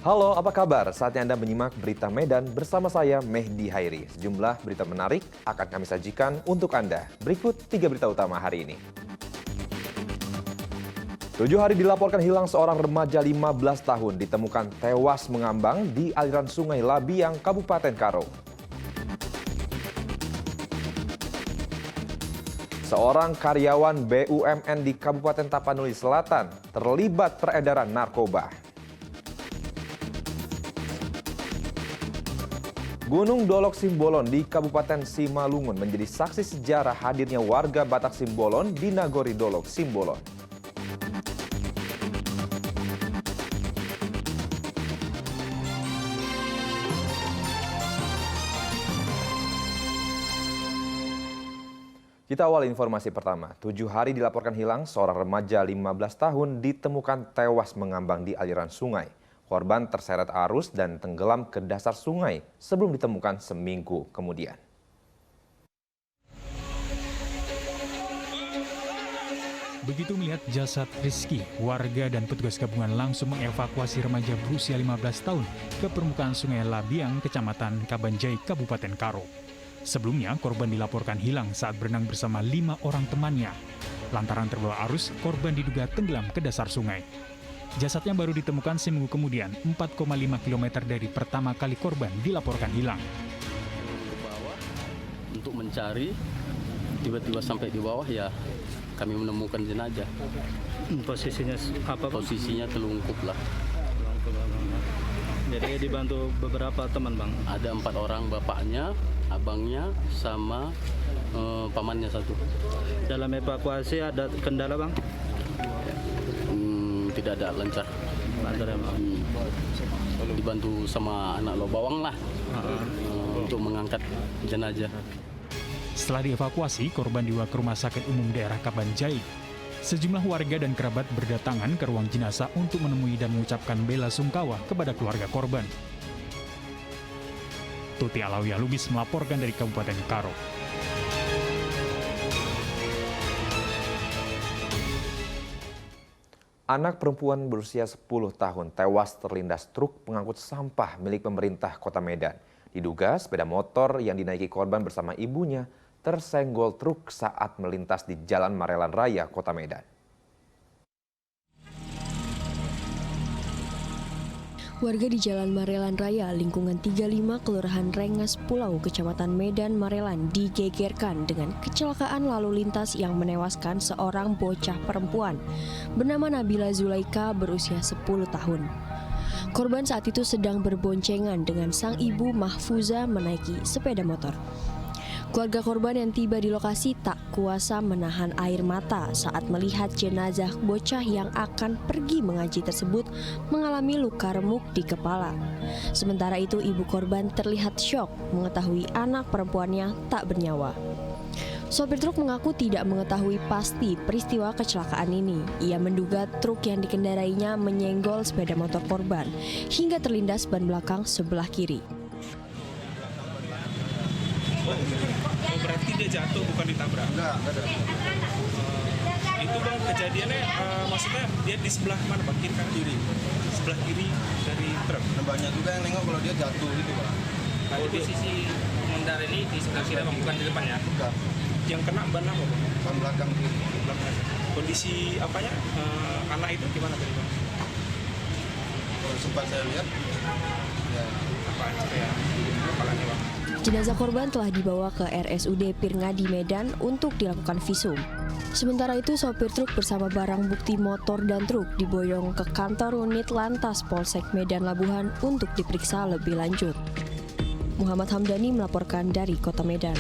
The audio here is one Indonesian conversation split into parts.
Halo, apa kabar? Saatnya Anda menyimak berita Medan bersama saya, Mehdi Hairi. Sejumlah berita menarik akan kami sajikan untuk Anda. Berikut 3 berita utama hari ini. 7 hari dilaporkan hilang seorang remaja 15 tahun ditemukan tewas mengambang di aliran sungai Labiang, Kabupaten Karo. Seorang karyawan BUMN di Kabupaten Tapanuli Selatan terlibat peredaran narkoba. Gunung Dolok Simbolon di Kabupaten Simalungun menjadi saksi sejarah hadirnya warga Batak Simbolon di Nagori Dolok Simbolon. Kita awal informasi pertama. 7 hari dilaporkan hilang seorang remaja 15 tahun ditemukan tewas mengambang di aliran sungai. Korban terseret arus dan tenggelam ke dasar sungai sebelum ditemukan seminggu kemudian. Begitu melihat jasad Rizky, warga dan petugas gabungan langsung mengevakuasi remaja berusia 15 tahun ke permukaan sungai Labiang, Kecamatan Kabanjai, Kabupaten Karo. Sebelumnya, korban dilaporkan hilang saat berenang bersama 5 orang temannya. Lantaran terbawa arus, korban diduga tenggelam ke dasar sungai. Jasadnya baru ditemukan seminggu kemudian, 4,5 km dari pertama kali korban dilaporkan hilang. Ke bawah untuk mencari, tiba-tiba sampai di bawah ya kami menemukan jenazah. Posisinya apa, Bang? Posisinya telungkup lah. Jadi dibantu beberapa teman, Bang? Ada 4 orang, bapaknya, abangnya, sama pamannya 1. Dalam evakuasi ada kendala, Bang? Tidak ada, lancar. Lancar ya, Bang? Dibantu sama anak lo bawang lah untuk mengangkat jenazah. Setelah dievakuasi, korban dibawa ke Rumah Sakit Umum Daerah Kabanjai. Sejumlah warga dan kerabat berdatangan ke ruang jenazah untuk menemui dan mengucapkan bela sungkawa kepada keluarga korban. Tuti Alawiyah Lubis melaporkan dari Kabupaten Karo. Anak perempuan berusia 10 tahun tewas terlindas truk pengangkut sampah milik pemerintah Kota Medan. Diduga sepeda motor yang dinaiki korban bersama ibunya tersenggol truk saat melintas di Jalan Marelan Raya, Kota Medan. Warga di Jalan Marelan Raya, lingkungan 35, Kelurahan Rengas Pulau, Kecamatan Medan, Marelan, digegerkan dengan kecelakaan lalu lintas yang menewaskan seorang bocah perempuan bernama Nabila Zulaika berusia 10 tahun. Korban saat itu sedang berboncengan dengan sang ibu Mahfuza menaiki sepeda motor. Keluarga korban yang tiba di lokasi tak kuasa menahan air mata saat melihat jenazah bocah yang akan pergi mengaji tersebut mengalami luka remuk di kepala. Sementara itu ibu korban terlihat syok mengetahui anak perempuannya tak bernyawa. Sopir truk mengaku tidak mengetahui pasti peristiwa kecelakaan ini. Ia menduga truk yang dikendarainya menyenggol sepeda motor korban hingga terlindas ban belakang sebelah kiri. Oh, berarti dia jatuh bukan ditabrak? Enggak ada. Itu Bang kejadiannya maksudnya dia di sebelah mana Bang? Kiri kan? Kiri. Sebelah kiri dari truk. Nah, banyak juga yang nengok kalau dia jatuh gitu, Pak. Kalau posisi pengendara ini di sebelah kiri Bang, bukan di depan ya? Enggak. Yang kena ban apa Bang? Ban belakang kiri. Belakang. Kondisi apanya? Anak itu gimana tadi Bang? Kalau sempat saya lihat, ya Apa ya? Kepalanya Bang? Jenazah korban telah dibawa ke RSUD Pirngadi Medan untuk dilakukan visum. Sementara itu, sopir truk bersama barang bukti motor dan truk diboyong ke kantor unit Lantas Polsek Medan Labuhan untuk diperiksa lebih lanjut. Muhammad Hamdani melaporkan dari Kota Medan.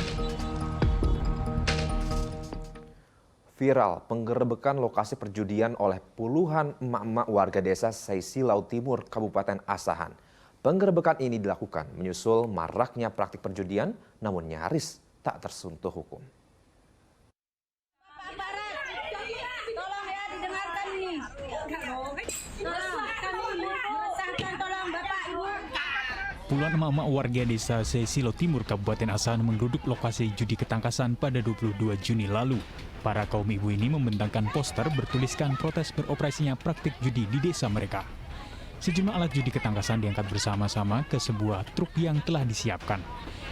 Viral penggerebekan lokasi perjudian oleh puluhan emak-emak warga desa Seisilau Timur, Kabupaten Asahan. Penggerebekan ini dilakukan menyusul maraknya praktik perjudian, namun nyaris tak tersentuh hukum. Tolong ya, didengarkan ini. Kami meresahkan, tolong Bapak Ibu. Puluhan emak-emak warga desa Seisilau Timur, Kabupaten Asahan menggeruduk lokasi judi ketangkasan pada 22 Juni lalu. Para kaum ibu ini membentangkan poster bertuliskan protes beroperasinya praktik judi di desa mereka. Sejumlah alat judi ketangkasan diangkat bersama-sama ke sebuah truk yang telah disiapkan.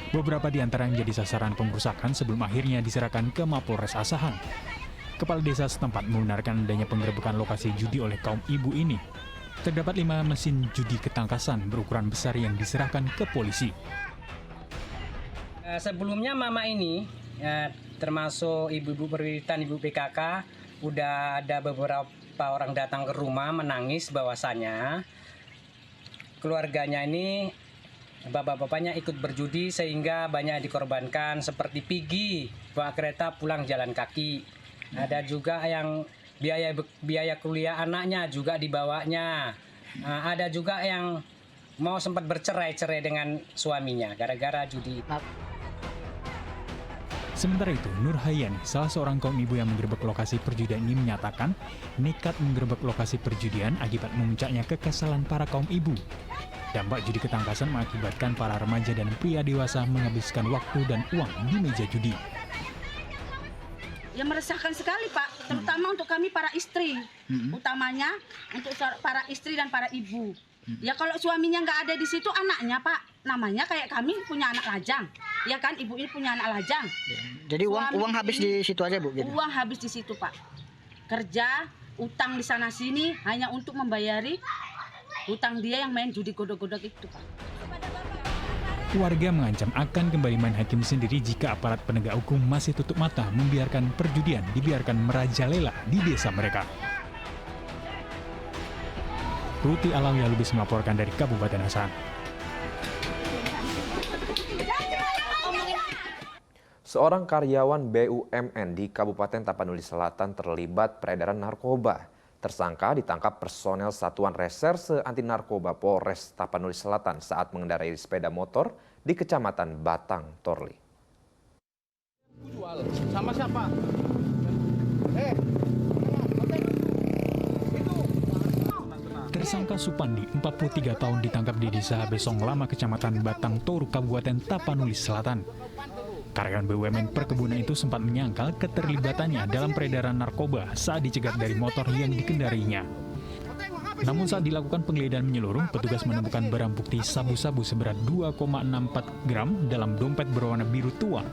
Beberapa di antara menjadi sasaran pengrusakan sebelum akhirnya diserahkan ke Mapolres Asahan. Kepala desa setempat membenarkan adanya penggerebekan lokasi judi oleh kaum ibu ini. Terdapat 5 mesin judi ketangkasan berukuran besar yang diserahkan ke polisi. Sebelumnya mama ini, termasuk ibu-ibu perwiritan, ibu PKK, udah ada beberapa orang datang ke rumah menangis bahwasannya keluarganya ini, bapak-bapaknya ikut berjudi sehingga banyak dikorbankan seperti pergi bawa kereta pulang jalan kaki. Ada juga yang biaya kuliah anaknya juga dibawanya. Ada juga yang mau sempat bercerai-cerai dengan suaminya gara-gara judi. Sementara itu, Nur Hayani, salah seorang kaum ibu yang menggerebek lokasi perjudian ini menyatakan nekat menggerebek lokasi perjudian akibat memuncaknya kekesalan para kaum ibu. Dampak judi ketangkasan mengakibatkan para remaja dan pria dewasa menghabiskan waktu dan uang di meja judi. Ya meresahkan sekali Pak, terutama untuk kami para istri, utamanya untuk para istri dan para ibu. Ya kalau suaminya nggak ada di situ, anaknya Pak, namanya kayak kami punya anak lajang, ya kan, ibu ini punya anak lajang. Jadi uang habis di situ aja Bu? Gitu? Uang habis di situ Pak, kerja, utang di sana sini hanya untuk membayari utang dia yang main judi godok-godok itu Pak. Warga mengancam akan kembali main hakim sendiri jika aparat penegak hukum masih tutup mata membiarkan perjudian dibiarkan merajalela di desa mereka. Tuti Alawiyah Lubis melaporkan dari Kabupaten Asahan. Seorang karyawan BUMN di Kabupaten Tapanuli Selatan terlibat peredaran narkoba. Tersangka ditangkap personel Satuan Reserse Anti Narkoba Polres Tapanuli Selatan saat mengendarai sepeda motor di Kecamatan Batang, Torli. Sama siapa? Tersangka Supandi, 43 tahun ditangkap di Desa Besong Lama, Kecamatan Batang Toru, Kabupaten Tapanuli Selatan. Karyawan BUMN perkebunan itu sempat menyangkal keterlibatannya dalam peredaran narkoba saat dicegat dari motor yang dikendarinya. Namun saat dilakukan penggeledahan menyeluruh, petugas menemukan barang bukti sabu-sabu seberat 2,64 gram dalam dompet berwarna biru tua.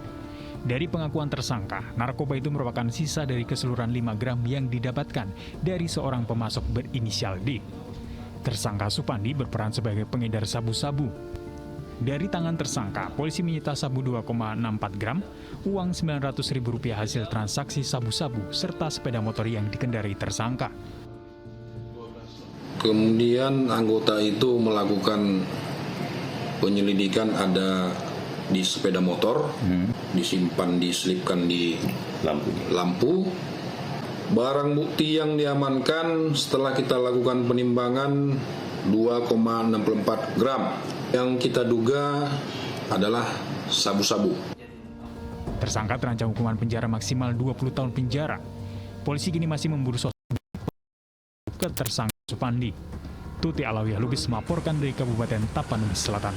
Dari pengakuan tersangka, narkoba itu merupakan sisa dari keseluruhan 5 gram yang didapatkan dari seorang pemasok berinisial D. Tersangka Supandi berperan sebagai pengedar sabu-sabu. Dari tangan tersangka, polisi menyita sabu 2,64 gram, uang Rp900.000 hasil transaksi sabu-sabu, serta sepeda motor yang dikendarai tersangka. Kemudian anggota itu melakukan penyelidikan ada di sepeda motor, disimpan, diselipkan di lampu. Barang bukti yang diamankan setelah kita lakukan penimbangan 2,64 gram. Yang kita duga adalah sabu-sabu. Tersangka terancam hukuman penjara maksimal 20 tahun penjara. Polisi kini masih memburu sosok ke tersangka Supandi. Tuti Alawiyah Lubis melaporkan dari Kabupaten Tapanuli Selatan.